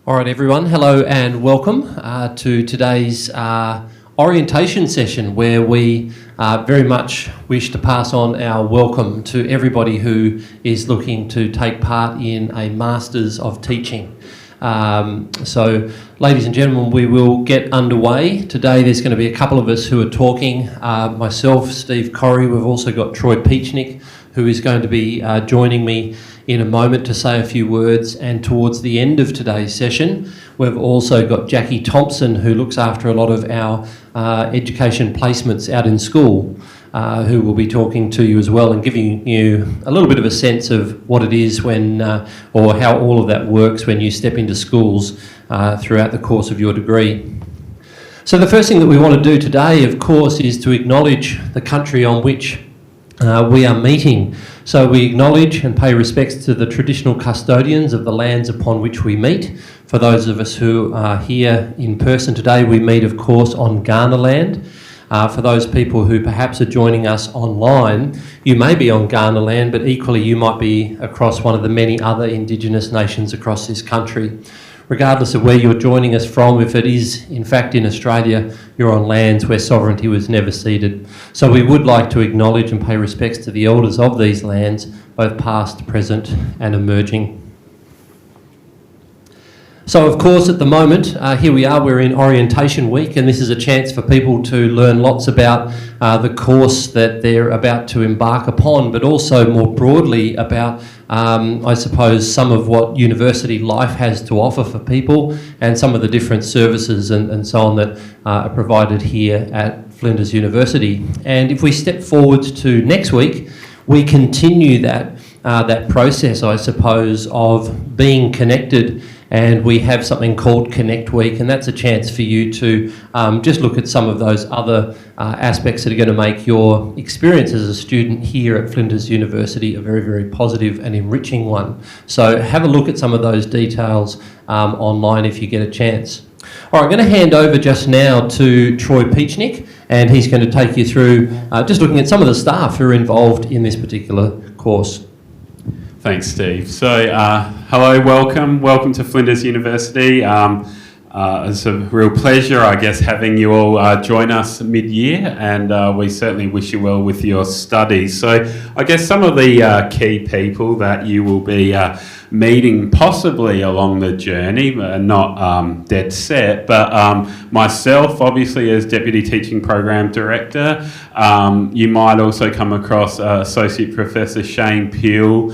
All right, everyone. Hello and welcome to today's orientation session, where we very much wish to pass on our welcome to everybody who is looking to take part in a Masters of Teaching. So, ladies and gentlemen, we will get underway. Today there's going to be a couple of us who are talking. Myself, Steve Corrie. We've also got Troy Peachnick, who is going to be joining me in a moment to say a few words. And towards the end of today's session, we've also got Jackie Thompson, who looks after a lot of our education placements out in school, who will be talking to you as well and giving you a little bit of a sense of what it is when, or how all of that works when you step into schools throughout the course of your degree. So the first thing that we want to do today, of course, is to acknowledge the country on which we are meeting. So we acknowledge and pay respects to the traditional custodians of the lands upon which we meet. For those of us who are here in person today, we meet, of course, on Kaurna land. For those people who perhaps are joining us online, you may be on Kaurna land, but equally you might be across one of the many other Indigenous nations across this country. Regardless of where you're joining us from, if it is in fact in Australia, you're on lands where sovereignty was never ceded. So we would like to acknowledge and pay respects to the elders of these lands, both past, present and emerging. So of course at the moment, here we are, we're in orientation week, and this is a chance for people to learn lots about the course that they're about to embark upon, but also more broadly about I suppose some of what university life has to offer for people and some of the different services and so on that are provided here at Flinders University. And if we step forward to next week, we continue that process, I suppose, of being connected. And we have something called Connect Week, and that's a chance for you to just look at some of those other aspects that are going to make your experience as a student here at Flinders University a very, very positive and enriching one. So have a look at some of those details online if you get a chance. All right, I'm going to hand over just now to Troy Peachnick, and he's going to take you through just looking at some of the staff who are involved in this particular course. Thanks, Steve. So, hello, welcome to Flinders University. It's a real pleasure, I guess, having you all join us mid-year, and we certainly wish you well with your studies. So, I guess some of the key people that you will be meeting possibly along the journey, not dead set, but myself, obviously, as Deputy Teaching Program Director. You might also come across Associate Professor Shane Peel.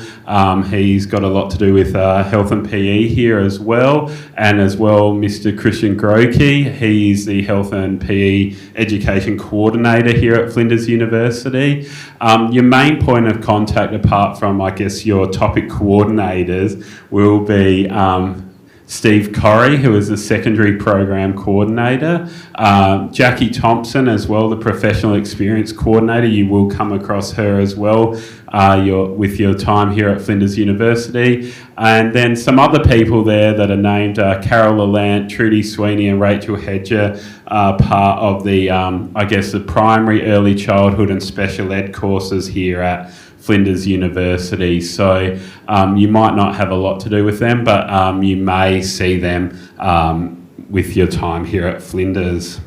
He's got a lot to do with health and PE here as well, and as well Mr. Christian Grokey. He's the Health and PE Education Coordinator here at Flinders University. Your main point of contact, apart from, I guess, your topic coordinators, will be Steve Corrie, who is the Secondary Program Coordinator, Jackie Thompson as well, the Professional Experience Coordinator. You will come across her as well with your time here at Flinders University. And then some other people there that are named Carol Lallant, Trudy Sweeney and Rachel Hedger, part of the, I guess, the primary, early childhood and special ed courses here at Flinders University. So you might not have a lot to do with them, but you may see them with your time here at Flinders.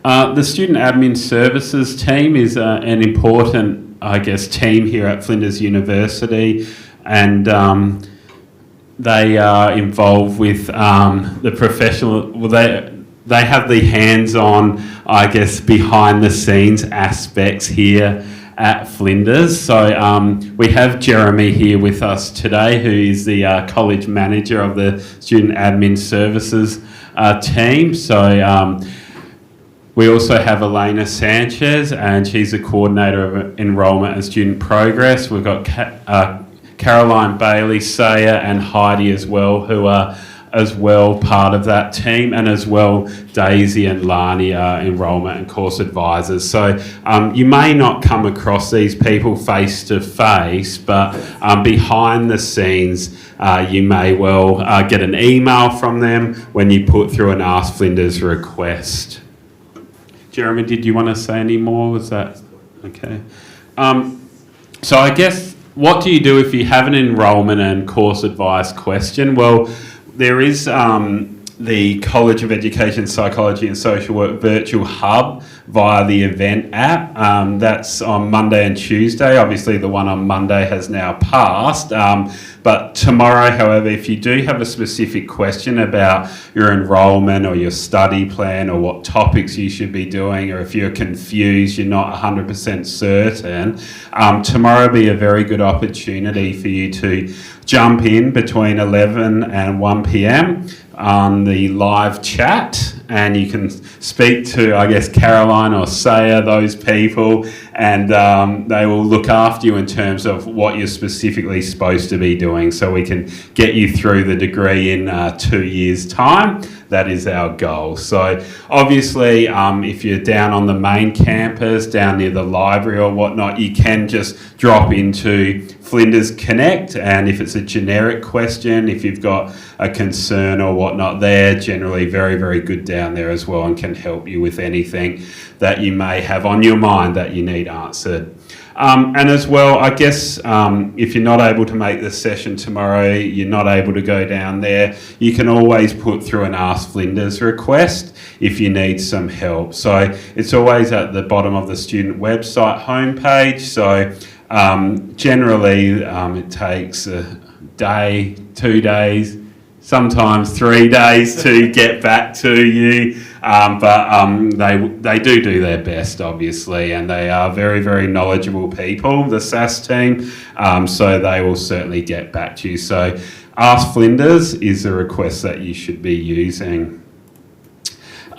The Student Admin Services team is an important, I guess, team here at Flinders University, and they are involved with the professional, they have the hands-on, I guess, behind the scenes aspects here at Flinders. So we have Jeremy here with us today, who is the college manager of the Student Admin Services team. So we also have Elena Sanchez, and she's the coordinator of enrolment and student progress. We've got Caroline Bailey, Saya and Heidi as well, who are as well part of that team, and as well Daisy and Lani are enrolment and course advisors. So you may not come across these people face to face, but behind the scenes you may well get an email from them when you put through an Ask Flinders request. Jeremy, did you want to say any more? Was that okay? So I guess, what do you do if you have an enrolment and course advice question? Well, there is the College of Education, Psychology and Social Work virtual hub via the event app. That's on Monday and Tuesday. Obviously, the one on Monday has now passed. But tomorrow, however, if you do have a specific question about your enrolment or your study plan or what topics you should be doing, or if you're confused, you're not 100% certain, tomorrow will be a very good opportunity for you to jump in between 11 and 1 p.m. on the live chat, and you can speak to, I guess, Caroline or Saya, those people, and they will look after you in terms of what you're specifically supposed to be doing, so we can get you through the degree in 2 years' time. That is our goal. So obviously, if you're down on the main campus, down near the library or whatnot, you can just drop into Flinders Connect, and if it's a generic question, if you've got a concern or whatnot, they're generally very, very good down there as well and can help you with anything that you may have on your mind that you need answered. And as well, I guess if you're not able to make the session tomorrow, you're not able to go down there, you can always put through an Ask Flinders request if you need some help. So it's always at the bottom of the student website homepage. So generally it takes a day, 2 days, sometimes 3 days to get back to you, but they do their best, obviously, and they are very, very knowledgeable people, the SAS team, so they will certainly get back to you. So Ask Flinders is a request that you should be using.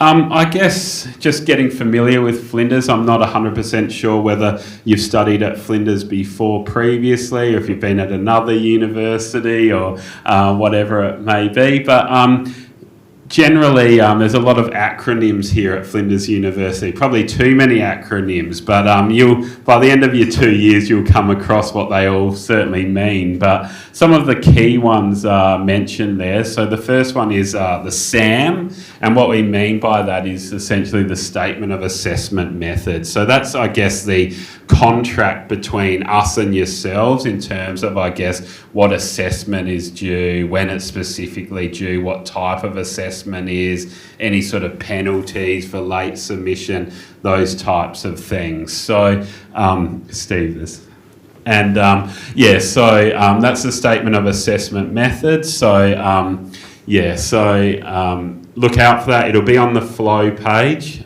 I guess just getting familiar with Flinders, I'm not 100% sure whether you've studied at Flinders before previously, or if you've been at another university or whatever it may be, but generally there's a lot of acronyms here at Flinders University, probably too many acronyms, but by the end of your 2 years you'll come across what they all certainly mean. But some of the key ones are mentioned there. So the first one is the SAM, and what we mean by that is essentially the Statement of Assessment Method. So that's, I guess, the contract between us and yourselves in terms of, I guess, what assessment is due, when it's specifically due, what type of assessment is, any sort of penalties for late submission, those types of things. So, Steve, this. And that's the Statement of Assessment Method. So, look out for that. It'll be on the Flow page.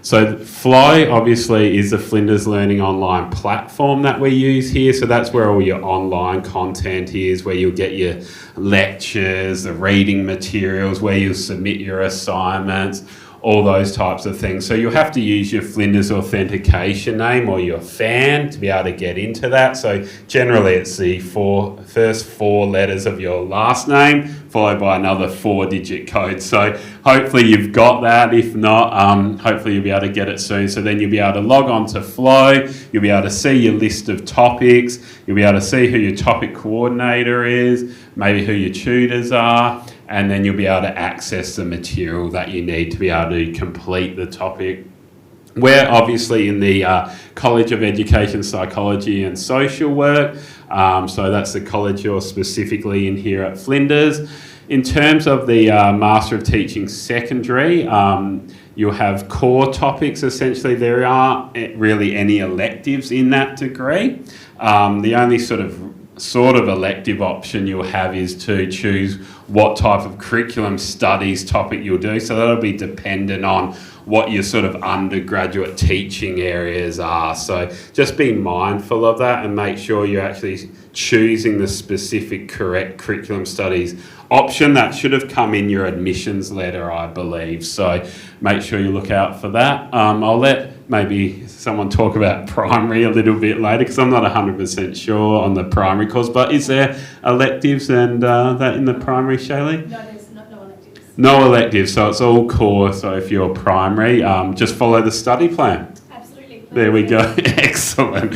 So Flow obviously is the Flinders Learning Online platform that we use here. So that's where all your online content is, where you'll get your lectures, the reading materials, where you'll submit your assignments, all those types of things. So you'll have to use your Flinders authentication name or your FAN to be able to get into that. So generally it's the first four letters of your last name followed by another 4-digit code. So hopefully you've got that. If not, hopefully you'll be able to get it soon. So then you'll be able to log on to Flow, you'll be able to see your list of topics, you'll be able to see who your topic coordinator is, maybe who your tutors are, and then you'll be able to access the material that you need to be able to complete the topic. We're obviously in the College of Education, Psychology and Social Work, so that's the college you're specifically in here at Flinders. In terms of the Master of Teaching Secondary, you'll have core topics. Essentially, there aren't really any electives in that degree. The only sort of elective option you'll have is to choose what type of curriculum studies topic you'll do. So that'll be dependent on what your sort of undergraduate teaching areas are. So just be mindful of that and make sure you're actually choosing the specific correct curriculum studies option. That should have come in your admissions letter, I believe. So make sure you look out for that. I'll let maybe someone talk about primary a little bit later, because I'm not 100% sure on the primary course. But is there electives and that in the primary, Shaylee? No, there's no electives. No electives, so it's all core. So if you're primary, just follow the study plan. Absolutely. There we go. Excellent.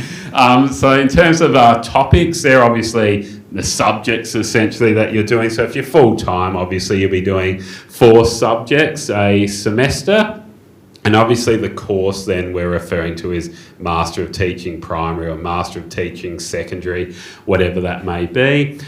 So in terms of topics, they're obviously the subjects essentially that you're doing. So if you're full-time, obviously you'll be doing 4 subjects a semester. And obviously the course then we're referring to is Master of Teaching Primary or Master of Teaching Secondary, whatever that may be.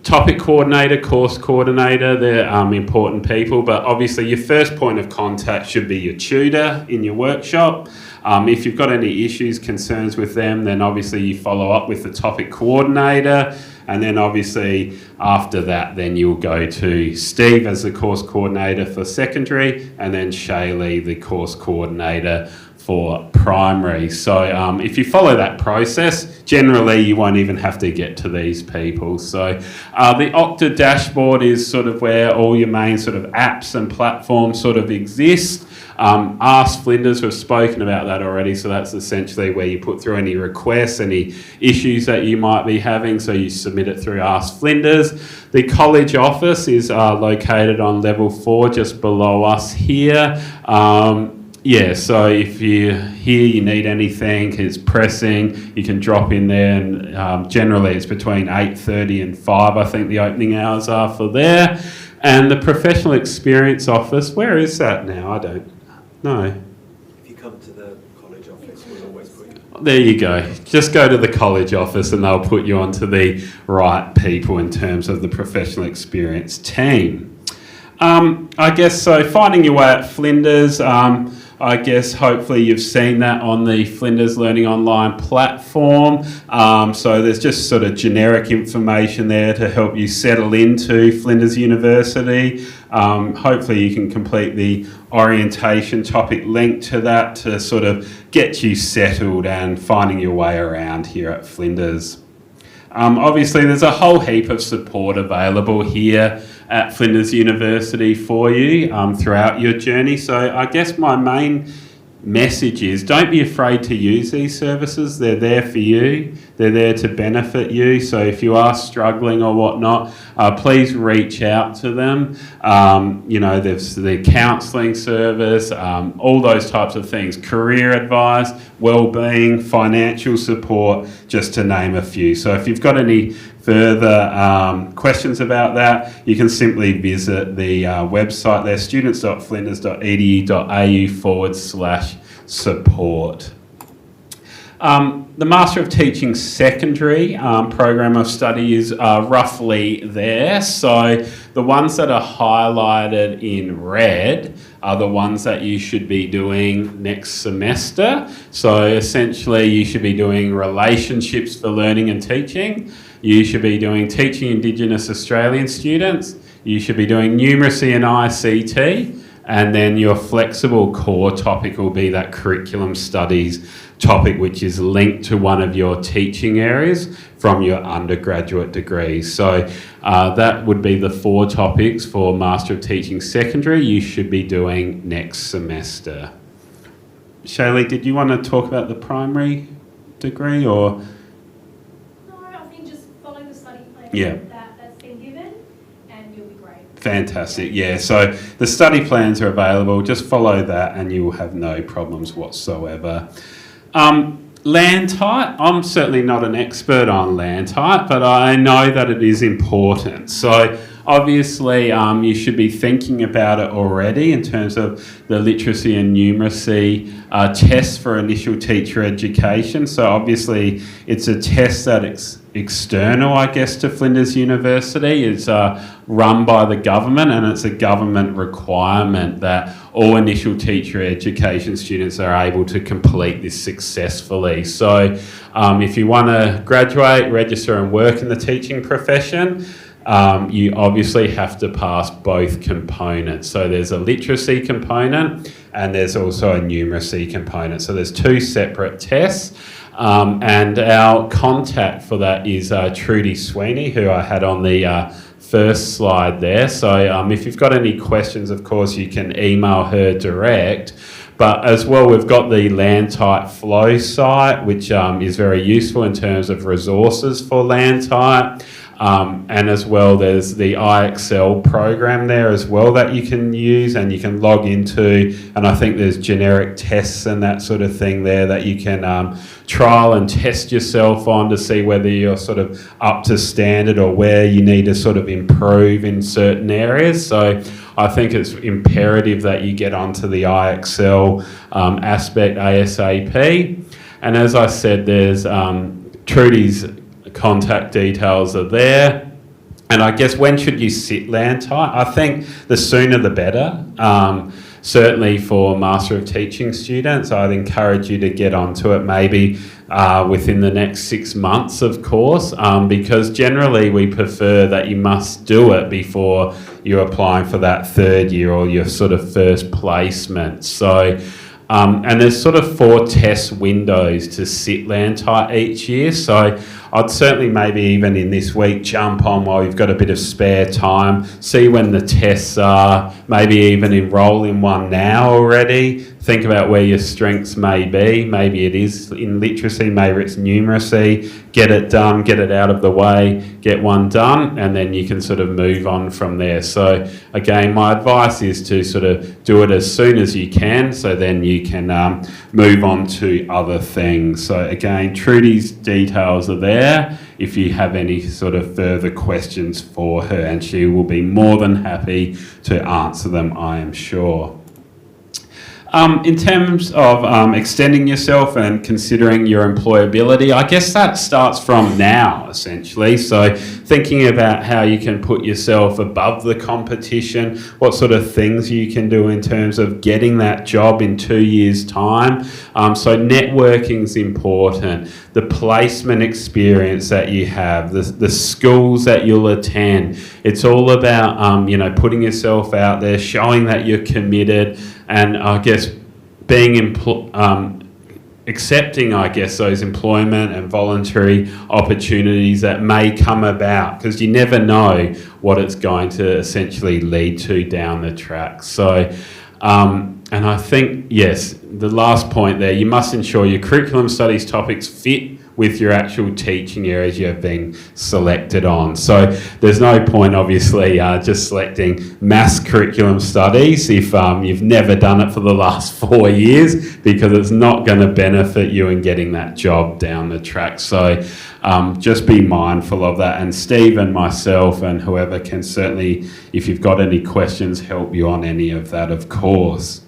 topic coordinator, course coordinator, they're important people, but obviously your first point of contact should be your tutor in your workshop. If you've got any issues, concerns with them, then obviously you follow up with the topic coordinator, and then obviously after that then you'll go to Steve as the course coordinator for secondary, and then Shaylee the course coordinator for primary. So if you follow that process, generally you won't even have to get to these people. So the Okta dashboard is sort of where all your main sort of apps and platforms sort of exist. Ask Flinders, we've spoken about that already, so that's essentially where you put through any requests, any issues that you might be having, so you submit it through Ask Flinders. The college office is located on level 4, just below us here. So if you hear you need anything, it's pressing, you can drop in there, and generally it's between 8:30 and 5, I think the opening hours are for there. And the professional experience office, where is that now? I don't know. If you come to the college office, we'll always put you. There you go. Just go to the college office and they'll put you onto the right people in terms of the professional experience team. I guess so, finding your way at Flinders, I guess hopefully you've seen that on the Flinders Learning Online platform. So there's just sort of generic information there to help you settle into Flinders University. Hopefully you can complete the orientation topic link to that to sort of get you settled and finding your way around here at Flinders. Obviously there's a whole heap of support available here at Flinders University for you throughout your journey. So I guess my main message is don't be afraid to use these services. They're there for you. They're there to benefit you. So if you are struggling or whatnot, please reach out to them. There's the counselling service, all those types of things, career advice, wellbeing, financial support, just to name a few. So if you've got any further questions about that, you can simply visit the website there, students.flinders.edu.au/support. The Master of Teaching Secondary program of study is roughly there. So the ones that are highlighted in red are the ones that you should be doing next semester. So essentially you should be doing relationships for learning and teaching. You should be doing teaching Indigenous Australian students. You should be doing numeracy and ICT. And then your flexible core topic will be that curriculum studies topic, which is linked to one of your teaching areas from your undergraduate degree. So that would be the 4 topics for Master of Teaching Secondary you should be doing next semester. Shaylee, did you want to talk about the primary degree or? No, I think just follow the study plan Yeah. that's been given and you'll be great. Fantastic, yeah. So the study plans are available. Just follow that and you will have no problems whatsoever. Land type, I'm certainly not an expert on land type, but I know that it is important. So obviously you should be thinking about it already in terms of the literacy and numeracy tests for initial teacher education. So obviously it's a test that external, I guess, to Flinders University. It's run by the government, and it's a government requirement that all initial teacher education students are able to complete this successfully. So if you want to graduate, register and work in the teaching profession, you obviously have to pass both components. So there's a literacy component and there's also a numeracy component. So there's 2 separate tests. And our contact for that is Trudy Sweeney, who I had on the first slide there. So if you've got any questions, of course, you can email her direct. But as well, we've got the Land Type Flow site, which is very useful in terms of resources for land type. And as well, there's the IXL program there as well that you can use and you can log into. And I think there's generic tests and that sort of thing there that you can trial and test yourself on to see whether you're sort of up to standard or where you need to sort of improve in certain areas. So I think it's imperative that you get onto the IXL aspect ASAP. And as I said, there's Trudy's contact details are there. And I guess when should you sit land tight? I think the sooner the better. Certainly for Master of Teaching students, I'd encourage you to get onto it maybe within the next 6 months, of course, because generally we prefer that you must do it before you're applying for that third year or your sort of first placement. So, and there's sort of 4 test windows to sit land tight each year. So I'd certainly maybe even in this week jump on while you've got a bit of spare time, see when the tests are, maybe even enrol in one now already. Think about where your strengths may be. Maybe it is in literacy, maybe it's numeracy. Get it done, get it out of the way, get one done, and then you can sort of move on from there. So again, my advice is to sort of do it as soon as you can, so then you can move on to other things. So again, Trudy's details are there if you have any sort of further questions for her, and she will be more than happy to answer them, I am sure. In terms of extending yourself and considering your employability, I guess that starts from now, essentially. So thinking about how you can put yourself above the competition, what sort of things you can do in terms of getting that job in 2 years' time. So networking's important, the placement experience that you have, the schools that you'll attend. It's all about, putting yourself out there, showing that you're committed, and I guess being accepting, those employment and voluntary opportunities that may come about, because you never know what it's going to essentially lead to down the track. So, and I think, yes, the last point there, you must ensure your curriculum studies topics fit with your actual teaching areas you have been selected on. So there's no point, obviously, just selecting maths curriculum studies if you've never done it for the last 4 years, because it's not going to benefit you in getting that job down the track. So just be mindful of that. And Steve and myself and whoever can certainly, if you've got any questions, help you on any of that, of course.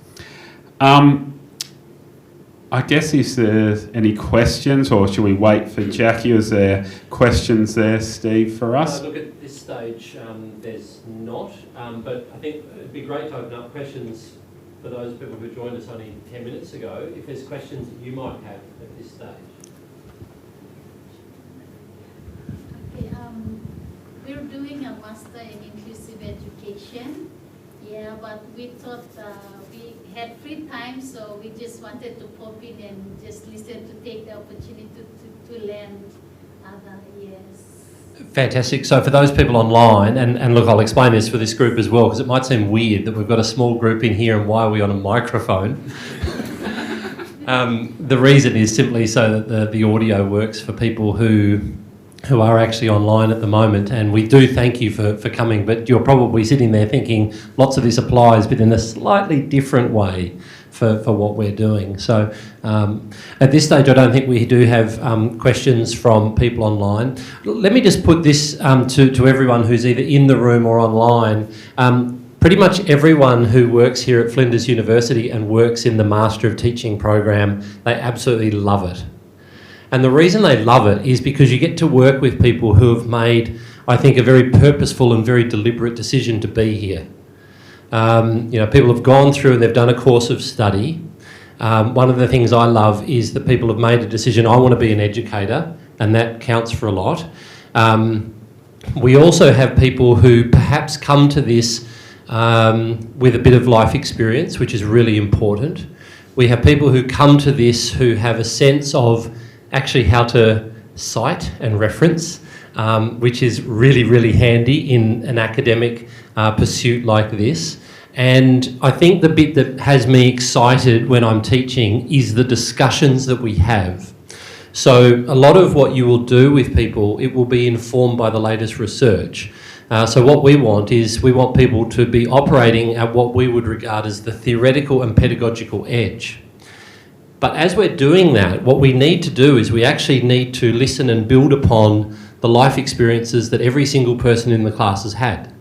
I guess is there any questions, or should we wait for Jackie? Is there questions there, Steve, for us? Look, at this stage, there's not, but I think it'd be great to open up questions for those people who joined us only 10 minutes ago, if there's questions that you might have at this stage. Okay, we're doing a master in inclusive education. Yeah, but we thought we had free time, so we just wanted to pop in and just listen, to take the opportunity to learn other years. Fantastic. So for those people online, and look, I'll explain this for this group as well, because it might seem weird that we've got a small group in here and why are we on a microphone? The reason is simply so that the audio works for people who are actually online at the moment, and we do thank you for coming, but you're probably sitting there thinking lots of this applies, but in a slightly different way for what we're doing. So at this stage, I don't think we do have questions from people online. Let me just put this to everyone who's either in the room or online. Pretty much everyone who works here at Flinders University and works in the Master of Teaching program, they absolutely love it. And the reason they love it is because you get to work with people who have made, I think, a very purposeful and very deliberate decision to be here. People have gone through and they've done a course of study. One of the things I love is that people have made a decision, I want to be an educator, and that counts for a lot. We also have people who perhaps come to this with a bit of life experience, which is really important. We have people who come to this who have a sense of actually how to cite and reference, which is really, really handy in an academic pursuit like this. And I think the bit that has me excited when I'm teaching is the discussions that we have. So a lot of what you will do with people, it will be informed by the latest research. So what we want is we want people to be operating at what we would regard as the theoretical and pedagogical edge. But as we're doing that, what we need to do is we actually need to listen and build upon the life experiences that every single person in the class has had,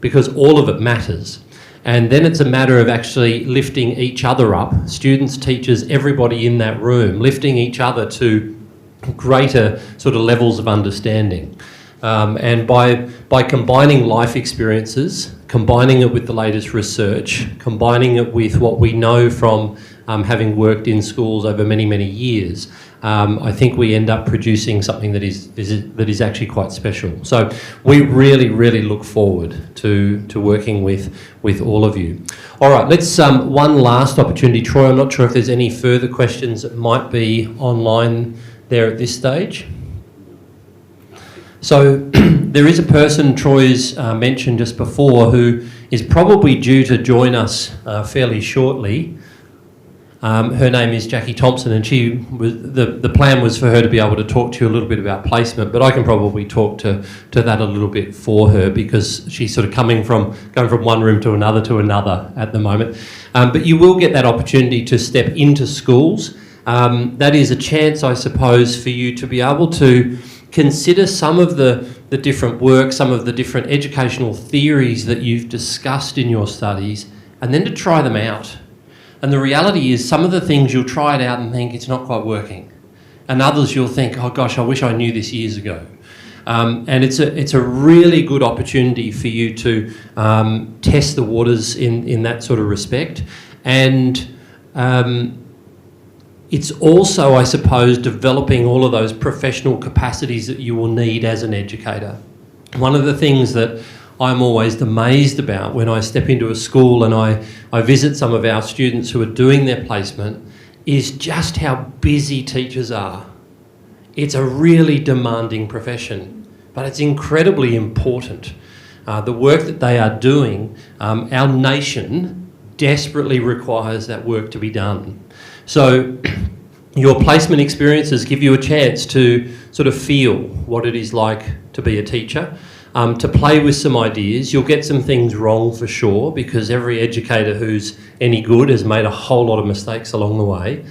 because all of it matters. And then it's a matter of actually lifting each other up, students, teachers, everybody in that room, lifting each other to greater sort of levels of understanding. And by combining life experiences, combining it with the latest research, combining it with what we know from having worked in schools over many, many years, I think we end up producing something that is actually quite special. So we really, really look forward to working with all of you. All right, let's one last opportunity. Troy, I'm not sure if there's any further questions that might be online there at this stage. So there is a person Troy's mentioned just before who is probably due to join us fairly shortly. Her name is Jackie Thompson, and the plan was for her to be able to talk to you a little bit about placement, but I can probably talk to that a little bit for her because she's sort of going from one room to another at the moment. But you will get that opportunity to step into schools. That is a chance, I suppose, for you to be able to consider some of the different work, some of the different educational theories that you've discussed in your studies, and then to try them out. And the reality is some of the things you'll try it out and think it's not quite working. And others you'll think, oh gosh, I wish I knew this years ago. And it's a really good opportunity for you to test the waters in that sort of respect. And it's also, I suppose, developing all of those professional capacities that you will need as an educator. One of the things that I'm always amazed about when I step into a school and I visit some of our students who are doing their placement is just how busy teachers are. It's a really demanding profession, but it's incredibly important. The work that they are doing, our nation desperately requires that work to be done. So your placement experiences give you a chance to sort of feel what it is like to be a teacher, to play with some ideas. You'll get some things wrong for sure because every educator who's any good has made a whole lot of mistakes along the way.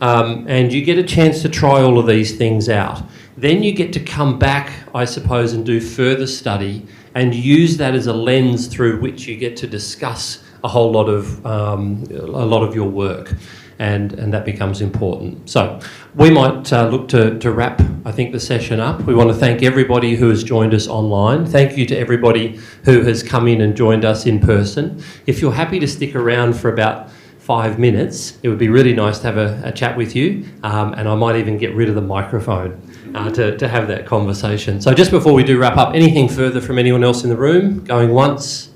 And you get a chance to try all of these things out. Then you get to come back, I suppose, and do further study and use that as a lens through which you get to discuss a whole lot of your work. And that becomes important. So we might look to wrap, I think, the session up. We want to thank everybody who has joined us online. Thank you to everybody who has come in and joined us in person. If you're happy to stick around for about 5 minutes, it would be really nice to have a chat with you, and I might even get rid of the microphone to have that conversation. So just before we do wrap up, anything further from anyone else in the room? Going once,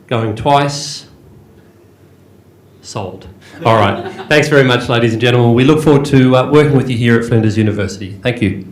going twice? Sold. All right. Thanks very much, ladies and gentlemen. We look forward to working with you here at Flinders University. Thank you.